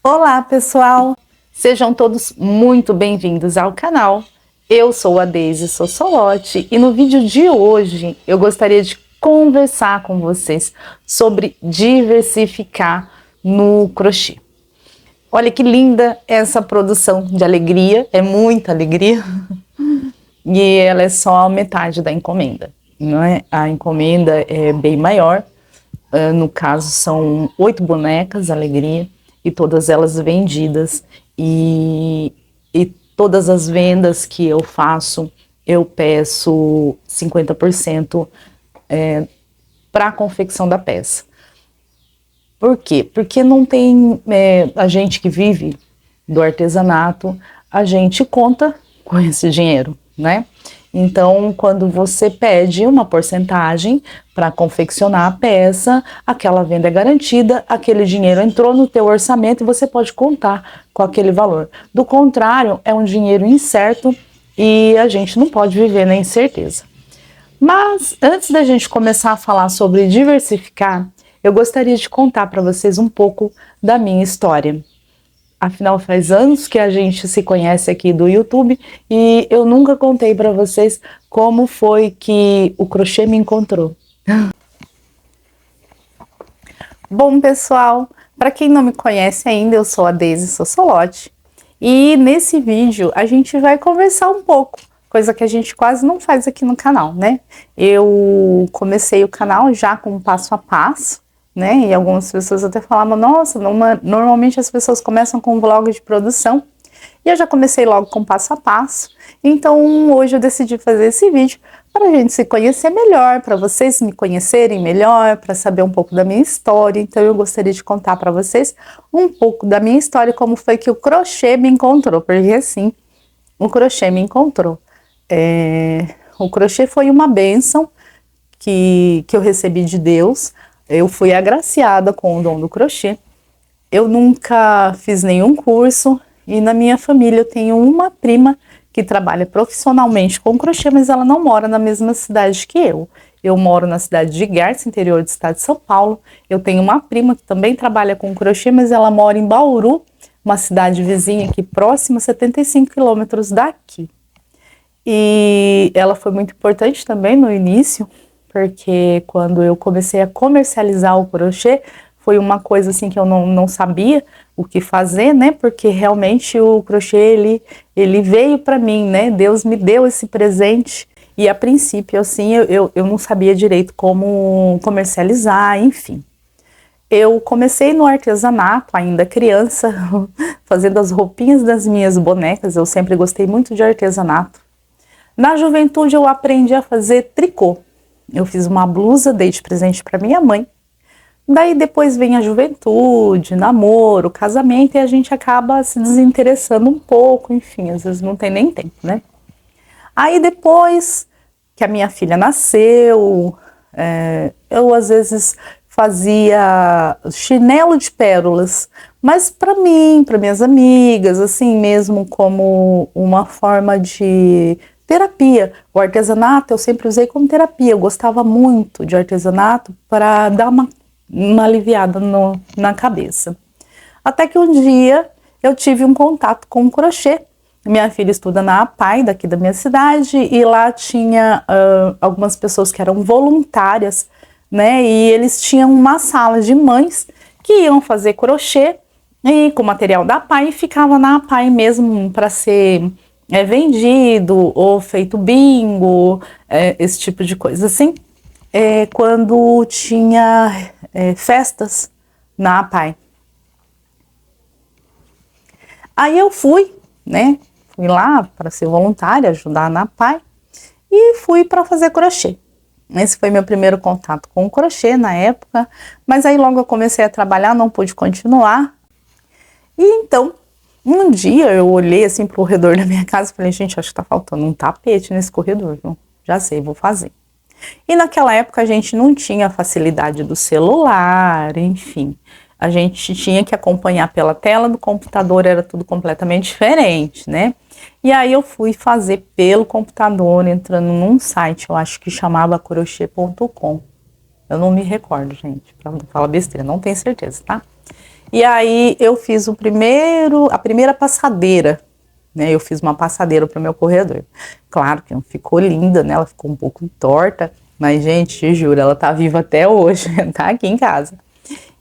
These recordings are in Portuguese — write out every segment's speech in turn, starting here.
Olá, pessoal! Sejam todos muito bem-vindos ao canal. Eu sou a Deise Sossolotti e no vídeo de hoje eu gostaria de conversar com vocês sobre diversificar no crochê. Olha que linda essa produção de alegria, é muita alegria, e ela é só a metade da encomenda, não é? A encomenda é bem maior, no caso são 8 bonecas alegria, e todas elas vendidas, e todas as vendas que eu faço, eu peço 50% para a confecção da peça. Por quê? Porque não tem, a gente que vive do artesanato, a gente conta com esse dinheiro, né? Então, quando você pede uma porcentagem para confeccionar a peça, aquela venda é garantida, aquele dinheiro entrou no teu orçamento e você pode contar com aquele valor. Do contrário, é um dinheiro incerto e a gente não pode viver na incerteza. Mas antes da gente começar a falar sobre diversificar, eu gostaria de contar para vocês um pouco da minha história. Afinal, faz anos que a gente se conhece aqui do YouTube e eu nunca contei para vocês como foi que o crochê me encontrou. Bom, pessoal, para quem não me conhece ainda, eu sou a Deise Sossolotti e nesse vídeo a gente vai conversar um pouco, coisa que a gente quase não faz aqui no canal, né? Eu comecei o canal já com um passo a passo, né? E algumas pessoas até falavam, nossa, normalmente as pessoas começam com um vlog de produção, e eu já comecei logo com passo a passo. Então hoje eu decidi fazer esse vídeo para a gente se conhecer melhor, para vocês me conhecerem melhor, para saber um pouco da minha história. Então eu gostaria de contar para vocês um pouco da minha história, como foi que o crochê me encontrou, porque assim, o crochê me encontrou. O crochê foi uma bênção que eu recebi de Deus. Eu fui agraciada com o dom do crochê. Eu nunca fiz nenhum curso e na minha família eu tenho uma prima que trabalha profissionalmente com crochê, mas ela não mora na mesma cidade que eu. Eu moro na cidade de Garça, interior do estado de São Paulo. Eu tenho uma prima que também trabalha com crochê, mas ela mora em Bauru, uma cidade vizinha aqui próxima, 75 quilômetros daqui. E ela foi muito importante também no início, porque quando eu comecei a comercializar o crochê, foi uma coisa assim que eu não sabia o que fazer, né? Porque realmente o crochê, ele veio para mim, né? Deus me deu esse presente e a princípio, assim, eu não sabia direito como comercializar, enfim. Eu comecei no artesanato, ainda criança, fazendo as roupinhas das minhas bonecas. Eu sempre gostei muito de artesanato. Na juventude eu aprendi a fazer tricô. Eu fiz uma blusa, dei de presente para minha mãe. Daí depois vem a juventude, namoro, casamento, e a gente acaba se desinteressando um pouco, enfim, às vezes não tem nem tempo, né? Aí depois que a minha filha nasceu, eu às vezes fazia chinelo de pérolas, mas para mim, para minhas amigas, assim mesmo como uma forma de terapia. O artesanato eu sempre usei como terapia, eu gostava muito de artesanato para dar uma aliviada na cabeça. Até que um dia eu tive um contato com o crochê. Minha filha estuda na APAE, daqui da minha cidade, e lá tinha algumas pessoas que eram voluntárias, né? E eles tinham uma sala de mães que iam fazer crochê e com material da APAE e ficava na APAE mesmo para ser vendido ou feito bingo, esse tipo de coisa assim. Quando tinha festas na APAE. Aí eu fui, né? Fui lá para ser voluntária, ajudar na APAE e fui para fazer crochê. Esse foi meu primeiro contato com o crochê na época, mas aí logo eu comecei a trabalhar, não pude continuar. E então, um dia eu olhei assim pro corredor da minha casa e falei, gente, acho que tá faltando um tapete nesse corredor, viu? Já sei, vou fazer. E naquela época a gente não tinha a facilidade do celular, enfim. A gente tinha que acompanhar pela tela do computador, era tudo completamente diferente, né? E aí eu fui fazer pelo computador, entrando num site, eu acho que chamava crochê.com. Eu não me recordo, gente, pra não falar besteira, não tenho certeza, tá? E aí eu fiz a primeira passadeira, né? Eu fiz uma passadeira para o meu corredor. Claro que não ficou linda, né? Ela ficou um pouco torta, mas, gente, te juro, ela tá viva até hoje, tá aqui em casa.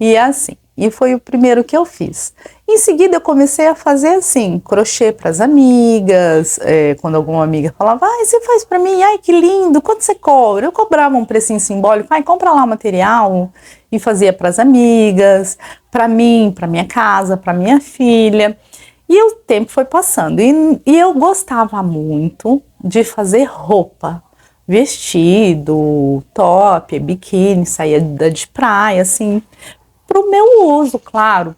E assim, e foi o primeiro que eu fiz. Em seguida eu comecei a fazer assim, crochê para as amigas, quando alguma amiga falava, ai, você faz para mim, ai, que lindo, quanto você cobra? Eu cobrava um precinho simbólico, ai, compra lá o material, e fazia para as amigas, para mim, para minha casa, para minha filha. E o tempo foi passando, e eu gostava muito de fazer roupa, vestido, top, biquíni, saía de praia, assim, para o meu uso, claro.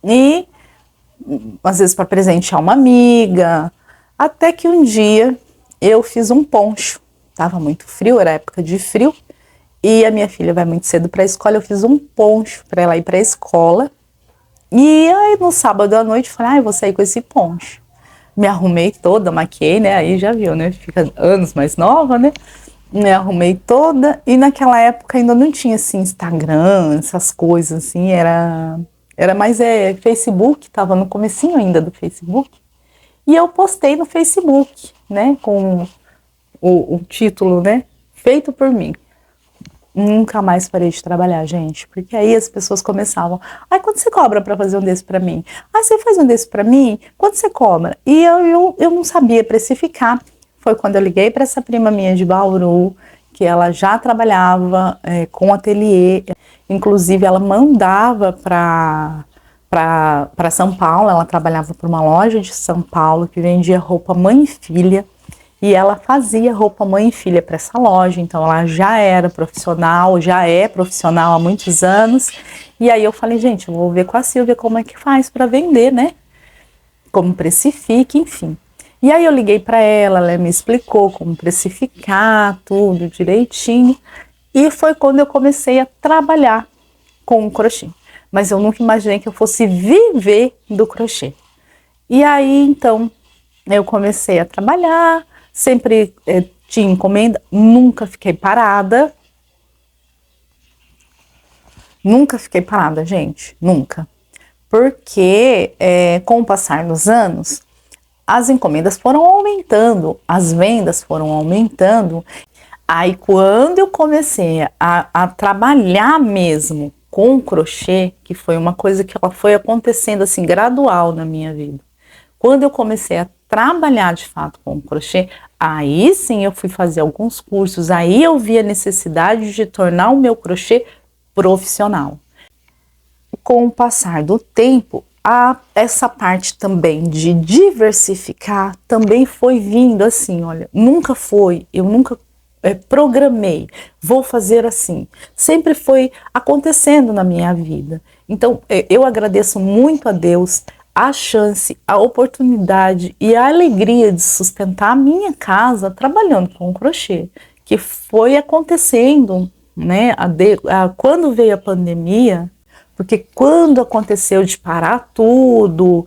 E às vezes para presentear uma amiga. Até que um dia eu fiz um poncho. Tava muito frio, era época de frio. E a minha filha vai muito cedo para a escola. Eu fiz um poncho para ela ir para a escola. E aí no sábado à noite falei, vou sair com esse poncho. Me arrumei toda, maquiei, né? Aí já viu, né? Fica anos mais nova, né? Me arrumei toda, e naquela época ainda não tinha assim Instagram, essas coisas assim, era mais Facebook, tava no comecinho ainda do Facebook. E eu postei no Facebook, né, com o título, né, feito por mim. Nunca mais parei de trabalhar, gente, porque aí as pessoas começavam, ai, quanto você cobra para fazer um desse para mim? Ah, você faz um desse para mim? Quanto você cobra? E eu não sabia precificar. Foi quando eu liguei para essa prima minha de Bauru, que ela já trabalhava com ateliê, inclusive ela mandava para São Paulo, ela trabalhava por uma loja de São Paulo que vendia roupa mãe e filha, e ela fazia roupa mãe e filha para essa loja, então ela já era profissional, já é profissional há muitos anos. E aí eu falei, gente, eu vou ver com a Silvia como é que faz para vender, né? Como precifica, enfim. E aí eu liguei para ela me explicou como precificar tudo direitinho. E foi quando eu comecei a trabalhar com o crochê. Mas eu nunca imaginei que eu fosse viver do crochê. E aí, então, eu comecei a trabalhar, sempre tinha encomenda, nunca fiquei parada. Nunca fiquei parada, gente, nunca. Porque com o passar dos anos, as encomendas foram aumentando, as vendas foram aumentando. Aí quando eu comecei a trabalhar mesmo com o crochê, que foi uma coisa que ela foi acontecendo assim gradual na minha vida. Quando eu comecei a trabalhar de fato com o crochê, aí sim eu fui fazer alguns cursos, aí eu vi a necessidade de tornar o meu crochê profissional. Com o passar do tempo, essa parte também de diversificar também foi vindo assim, olha, eu nunca programei, vou fazer assim. Sempre foi acontecendo na minha vida. Então, eu agradeço muito a Deus a chance, a oportunidade e a alegria de sustentar a minha casa trabalhando com crochê, que foi acontecendo, né? Quando veio a pandemia, porque quando aconteceu de parar tudo,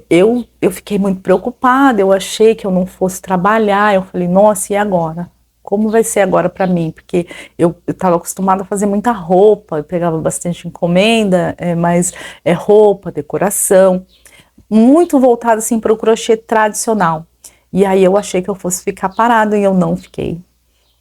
eu fiquei muito preocupada, eu achei que eu não fosse trabalhar, eu falei, nossa, e agora? Como vai ser agora para mim? Porque eu estava acostumada a fazer muita roupa, eu pegava bastante encomenda, mas roupa, decoração, muito voltada assim para o crochê tradicional. E aí eu achei que eu fosse ficar parada e eu não fiquei.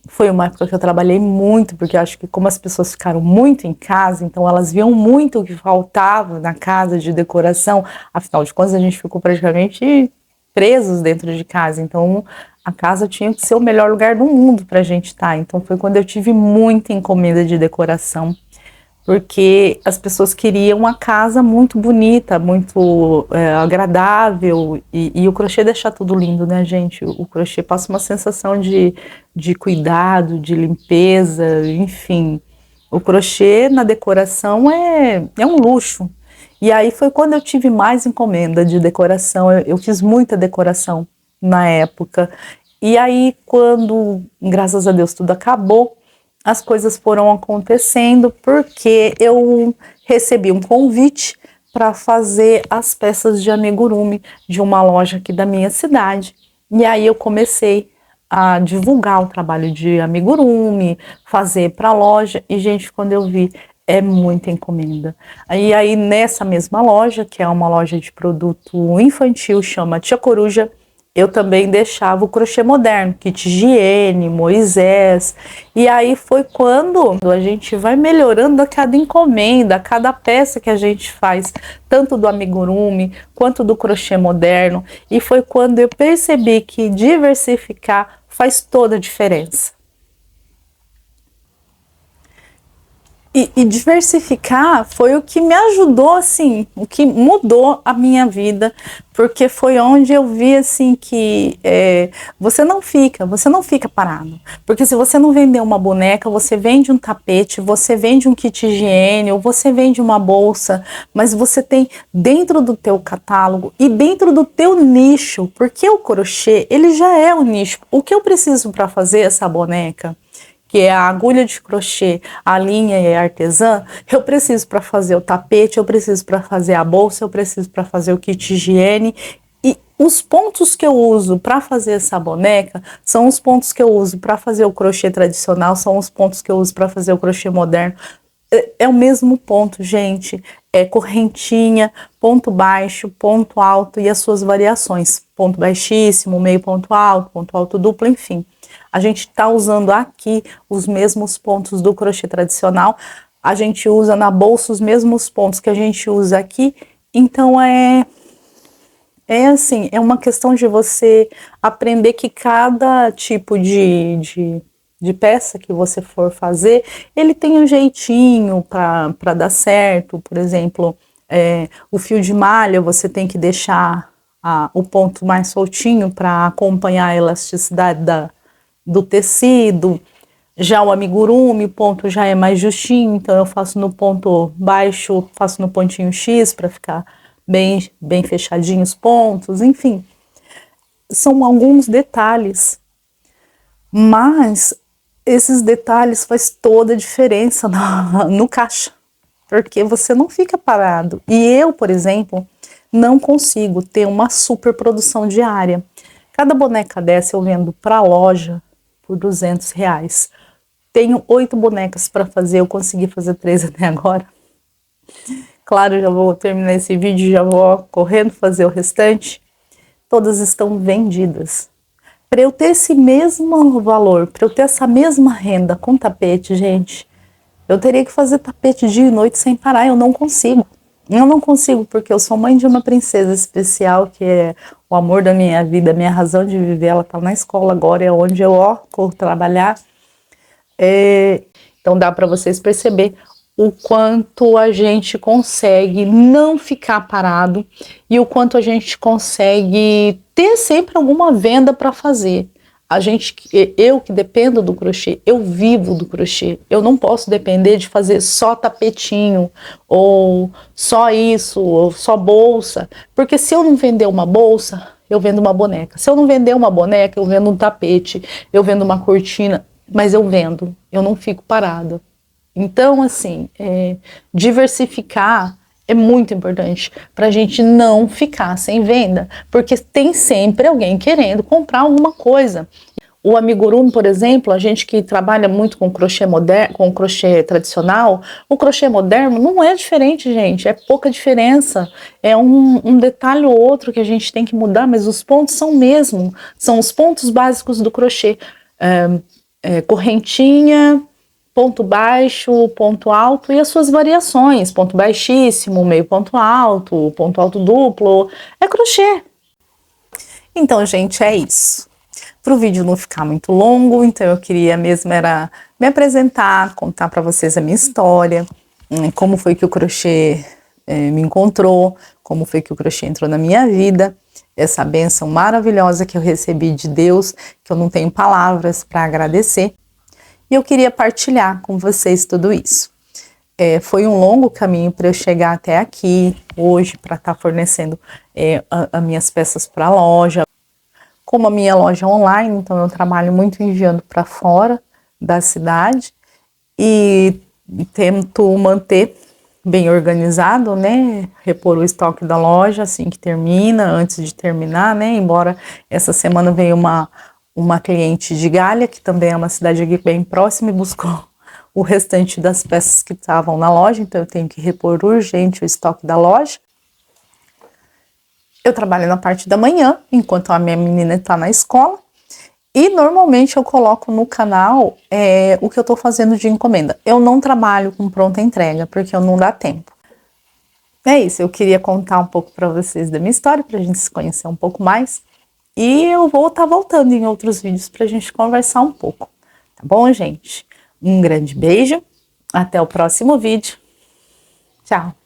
Foi uma época que eu trabalhei muito, porque eu acho que como as pessoas ficaram muito em casa, então elas viam muito o que faltava na casa de decoração, afinal de contas a gente ficou praticamente presos dentro de casa, então a casa tinha que ser o melhor lugar do mundo para a gente estar. Então foi quando eu tive muita encomenda de decoração, porque as pessoas queriam uma casa muito bonita, muito agradável, e o crochê deixa tudo lindo, né, gente? O crochê passa uma sensação de cuidado, de limpeza, enfim. O crochê na decoração é um luxo. E aí foi quando eu tive mais encomenda de decoração, eu fiz muita decoração na época. E aí quando, graças a Deus, tudo acabou, as coisas foram acontecendo porque eu recebi um convite para fazer as peças de amigurumi de uma loja aqui da minha cidade. E aí eu comecei a divulgar o trabalho de amigurumi, fazer para a loja. E, gente, quando eu vi, É muita encomenda. Aí nessa mesma loja, que é uma loja de produto infantil, chama Tia Coruja, eu também deixava o crochê moderno, kit higiene, Moisés. E aí foi quando a gente vai melhorando a cada encomenda, a cada peça que a gente faz, tanto do amigurumi quanto do crochê moderno. E foi quando eu percebi que diversificar faz toda a diferença. E diversificar foi o que me ajudou, assim, o que mudou a minha vida, porque foi onde eu vi, assim, que você não fica parado. Porque se você não vender uma boneca, você vende um tapete, você vende um kit higiene, ou você vende uma bolsa, mas você tem dentro do teu catálogo e dentro do teu nicho, porque o crochê, ele já é um nicho. O que eu preciso para fazer essa boneca, que é a agulha de crochê, a linha e a artesã, eu preciso para fazer o tapete, eu preciso para fazer a bolsa, eu preciso para fazer o kit higiene. E os pontos que eu uso para fazer essa boneca são os pontos que eu uso para fazer o crochê tradicional, são os pontos que eu uso para fazer o crochê moderno. É o mesmo ponto, gente. É correntinha, ponto baixo, ponto alto e as suas variações. Ponto baixíssimo, meio ponto alto duplo, enfim. A gente está usando aqui os mesmos pontos do crochê tradicional, a gente usa na bolsa os mesmos pontos que a gente usa aqui, então assim, é uma questão de você aprender que cada tipo de peça que você for fazer, ele tem um jeitinho para dar certo. Por exemplo, o fio de malha você tem que deixar o ponto mais soltinho para acompanhar a elasticidade do tecido. Já o amigurumi, o ponto já é mais justinho, então eu faço no ponto baixo, faço no pontinho X para ficar bem fechadinho os pontos, enfim. São alguns detalhes, mas esses detalhes faz toda a diferença no caixa, porque você não fica parado. E eu, por exemplo, não consigo ter uma super produção diária. Cada boneca dessa eu vendo para a loja por R$200. Tenho 8 bonecas para fazer, eu consegui fazer 3 até agora. Claro, já vou terminar esse vídeo, já vou correndo fazer o restante. Todas estão vendidas. Para eu ter esse mesmo valor, para eu ter essa mesma renda com tapete, gente, eu teria que fazer tapete dia e noite sem parar. Eu não consigo. Eu não consigo, porque eu sou mãe de uma princesa especial, que é o amor da minha vida, minha razão de viver. Ela está na escola agora, é onde eu corro trabalhar. Então dá para vocês perceber o quanto a gente consegue não ficar parado e o quanto a gente consegue ter sempre alguma venda para fazer. Eu que dependo do crochê, eu vivo do crochê. Eu não posso depender de fazer só tapetinho, ou só isso, ou só bolsa. Porque se eu não vender uma bolsa, eu vendo uma boneca. Se eu não vender uma boneca, eu vendo um tapete, eu vendo uma cortina, mas eu vendo, eu não fico parada. Então, assim, diversificar é muito importante para a gente não ficar sem venda, porque tem sempre alguém querendo comprar alguma coisa. O amigurumi, por exemplo, a gente que trabalha muito com crochê moderno, com crochê tradicional, o crochê moderno não é diferente, gente, é pouca diferença. É um detalhe ou outro que a gente tem que mudar, mas os pontos são o mesmo, são os pontos básicos do crochê. Correntinha, ponto baixo, ponto alto e as suas variações, ponto baixíssimo, meio ponto alto duplo, é crochê. Então, gente, é isso. Para o vídeo não ficar muito longo, então eu queria mesmo era me apresentar, contar para vocês a minha história, como foi que o crochê me encontrou, como foi que o crochê entrou na minha vida, essa bênção maravilhosa que eu recebi de Deus, que eu não tenho palavras para agradecer. E eu queria partilhar com vocês tudo isso. Foi um longo caminho para eu chegar até aqui, hoje, para estar fornecendo as minhas peças para a loja. Como a minha loja é online, então eu trabalho muito enviando para fora da cidade e tento manter bem organizado, né? Repor o estoque da loja assim que termina, antes de terminar, né? Embora essa semana veio uma cliente de Galha, que também é uma cidade aqui bem próxima, e buscou o restante das peças que estavam na loja, então eu tenho que repor urgente o estoque da loja. Eu trabalho na parte da manhã, enquanto a minha menina está na escola. E normalmente eu coloco no canal o que eu tô fazendo de encomenda. Eu não trabalho com pronta entrega, porque eu não dá tempo. É isso, eu queria contar um pouco para vocês da minha história, pra gente se conhecer um pouco mais. E eu vou estar voltando em outros vídeos pra gente conversar um pouco. Tá bom, gente? Um grande beijo, até o próximo vídeo. Tchau!